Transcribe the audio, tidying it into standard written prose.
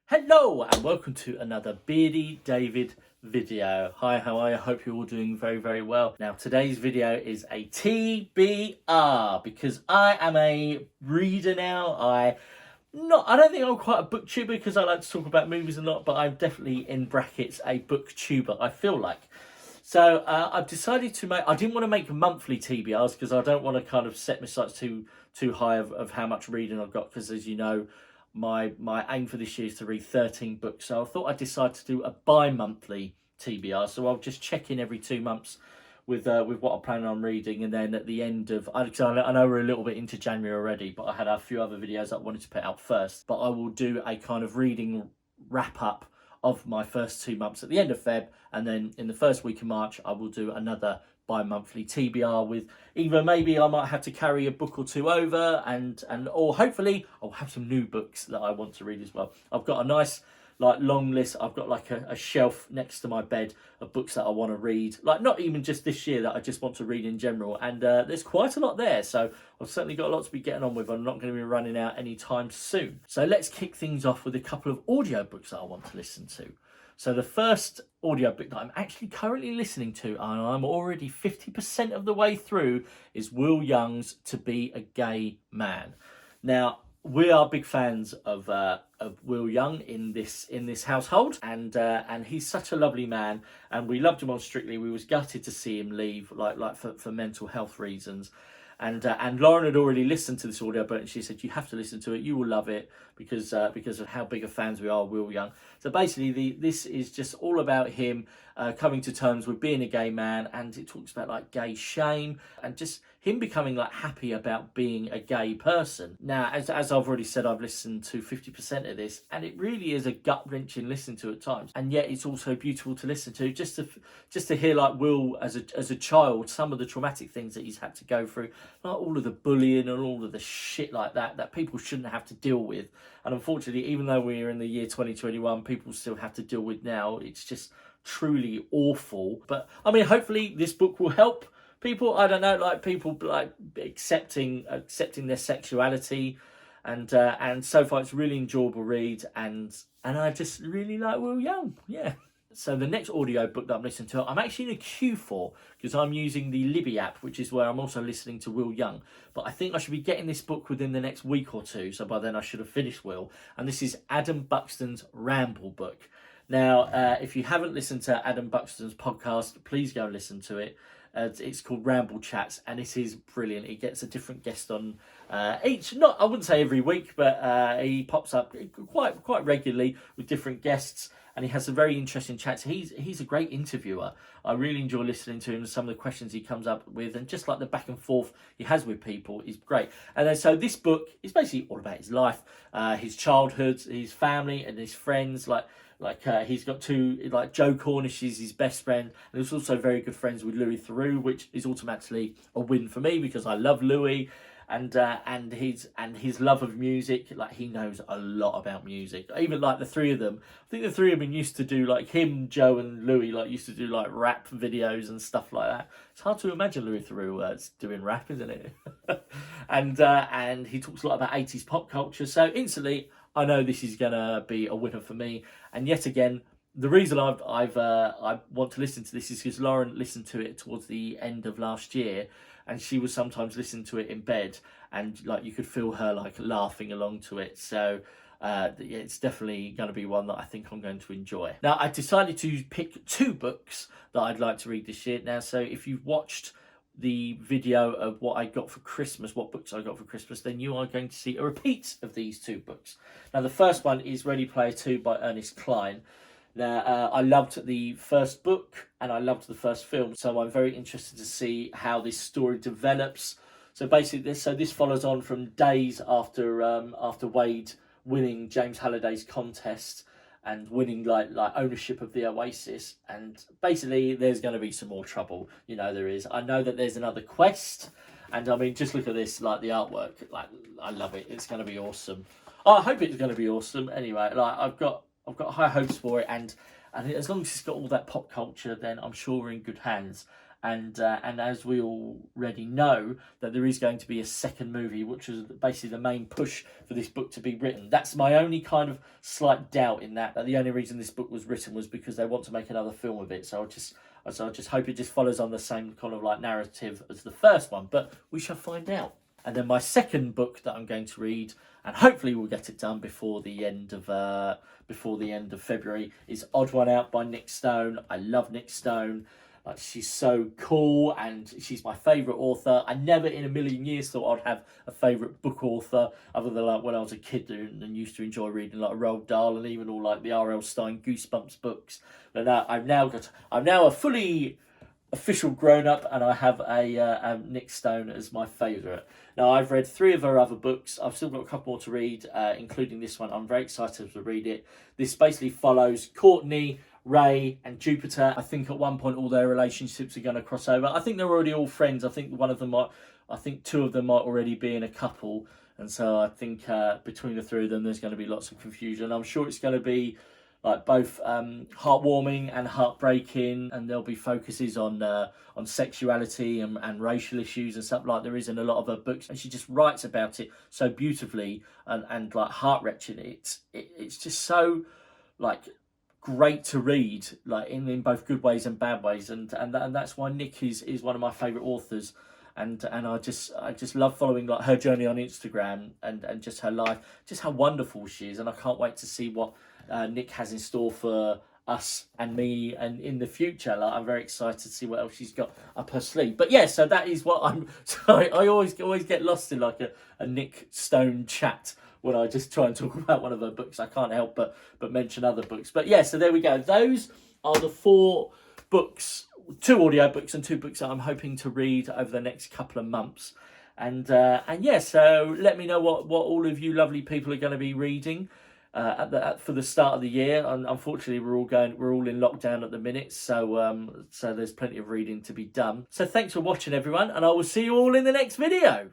Hello and welcome to another Beardy David video. Hi, how are you? I hope you're all doing very well. Now today's video is a TBR because I am a reader now. I don't think I'm quite a booktuber because I like to talk about movies a lot, but I'm definitely in brackets a booktuber, I feel like. So I've decided to make, I didn't want to make monthly TBRs because I don't want to kind of set my sights too high of how much reading I've got, because as you know, my aim for this year is to read 13 books. So I thought I'd decide to do a bi-monthly TBR. So I'll just check in every 2 months with what I'm planning on reading, and then at the end of, I know we're a little bit into January already, but I had a few other videos that I wanted to put out first. But I will do a kind of reading wrap up of my first 2 months at the end of Feb, and then in the first week of March I will do another bi-monthly TBR with either maybe I might have to carry a book or two over, and or hopefully I'll have some new books that I want to read as well. I've got a nice long list. I've got like a shelf next to my bed of books that I want to read, like not even just this year, that I just want to read in general, and there's quite a lot there, so I've certainly got a lot to be getting on with. I'm not going to be running out anytime soon. So let's kick things off with a couple of audiobooks that I want to listen to. So the first audiobook that I'm actually currently listening to, and I'm already 50% of the way through, is Will Young's To Be a Gay Man. Now, we are big fans of Will Young in this household, and he's such a lovely man, and we loved him on Strictly. We was gutted to see him leave, like for mental health reasons. And Lauren had already listened to this audiobook, and she said, you have to listen to it, you will love it, because of how big of fans we are of Will Young. So basically this is just all about him coming to terms with being a gay man, and it talks about like gay shame and just him becoming like happy about being a gay person. Now, as I've already said, I've listened to 50% of this, and it really is a gut-wrenching listen to at times, and yet it's also beautiful to listen to, just to hear like Will as a child, some of the traumatic things that he's had to go through, like all of the bullying and all of the shit like that people shouldn't have to deal with. And unfortunately, even though we're in the year 2021, people still have to deal with now. It's just truly awful. But I mean, hopefully this book will help people. I don't know, like people like accepting their sexuality, and so far it's a really enjoyable read, and I just really like Will Young. Yeah. So the next audiobook that I'm listening to, I'm actually in a queue for, because I'm using the Libby app, which is where I'm also listening to Will Young. But I think I should be getting this book within the next week or two, so by then I should have finished Will. And this is Adam Buxton's Ramble Book. Now, if you haven't listened to Adam Buxton's podcast, please go and listen to it. It's called Ramble Chats, and it is brilliant. He gets a different guest on each, not, I wouldn't say every week, but he pops up quite regularly with different guests, and he has some very interesting chats. He's a great interviewer. I really enjoy listening to him, some of the questions he comes up with, and just like the back and forth he has with people is great. And then so this book is basically all about his life, his childhood, his family, and his friends. He's got two, like Joe Cornish is his best friend, and he's also very good friends with Louis Theroux, which is automatically a win for me because I love Louis, and his love of music. Like, he knows a lot about music. Even like the three of them, I think the three of them used to do, like him, Joe, and Louis, like used to do like rap videos and stuff like that. It's hard to imagine Louis Theroux doing rap, isn't it? and he talks a lot about 80s pop culture. So instantly, I know this is gonna be a winner for me. And yet again, the reason I want to listen to this is because Lauren listened to it towards the end of last year, and she was sometimes listening to it in bed, and like you could feel her like laughing along to it. So it's definitely going to be one that I think I'm going to enjoy. Now, I decided to pick 2 books that I'd like to read this year. Now, so if you've watched the video of what I got for Christmas, what books I got for Christmas, then you are going to see a repeat of these 2 books. Now, the first one is Ready Player 2 by Ernest Cline. Now, I loved the first book and I loved the first film, so I'm very interested to see how this story develops. So basically, this follows on from days after Wade winning James Halliday's contest and winning like ownership of the Oasis, and basically there's going to be some more trouble. You know there is. I know that there's another quest, and I mean, just look at this, like the artwork, like I love it. It's going to be awesome. I hope it's going to be awesome. Anyway, like I've got high hopes for it, and as long as it's got all that pop culture, then I'm sure we're in good hands. and as we already know, that there is going to be a second movie, which was basically the main push for this book to be written. That's my only kind of slight doubt in that the only reason this book was written was because they want to make another film of it. So I just hope it just follows on the same kind of like narrative as the first one, but we shall find out. And then my second book that I'm going to read, and hopefully we'll get it done before the end of February, is Odd One Out by Nic Stone. I love Nic Stone. She's so cool, and she's my favourite author. I never in a million years thought I'd have a favourite book author, other than like when I was a kid and used to enjoy reading like Roald Dahl and even all like the R.L. Stine Goosebumps books. But now I'm now a fully official grown up, and I have a Nic Stone as my favourite. Now I've read 3 of her other books. I've still got a couple more to read, including this one. I'm very excited to read it. This basically follows Courtney, Ray and Jupiter. I think at one point all their relationships are going to cross over. I think they're already all friends. I think 2 of them might already be in a couple, and so I think between the 3 of them there's going to be lots of confusion. I'm sure it's going to be like both heartwarming and heartbreaking, and there'll be focuses on sexuality and racial issues and stuff like there is in a lot of her books, and she just writes about it so beautifully and like heart-wrenching. It's just so like great to read, like in both good ways and bad ways, and that's why Nic is one of my favourite authors, and I just love following like her journey on Instagram and just her life, just how wonderful she is, and I can't wait to see what Nic has in store for us and me and in the future. Like, I'm very excited to see what else she's got up her sleeve. But yeah, so that is what I'm sorry, I always get lost in like a Nic Stone chat when I just try and talk about one of her books. I can't help but mention other books. But yeah, so there we go. Those are the 4 books, 2 audiobooks and 2 books that I'm hoping to read over the next couple of months. And yeah, so let me know what all of you lovely people are going to be reading for the start of the year. And unfortunately, we're all in lockdown at the minute, so there's plenty of reading to be done. So thanks for watching, everyone, and I will see you all in the next video.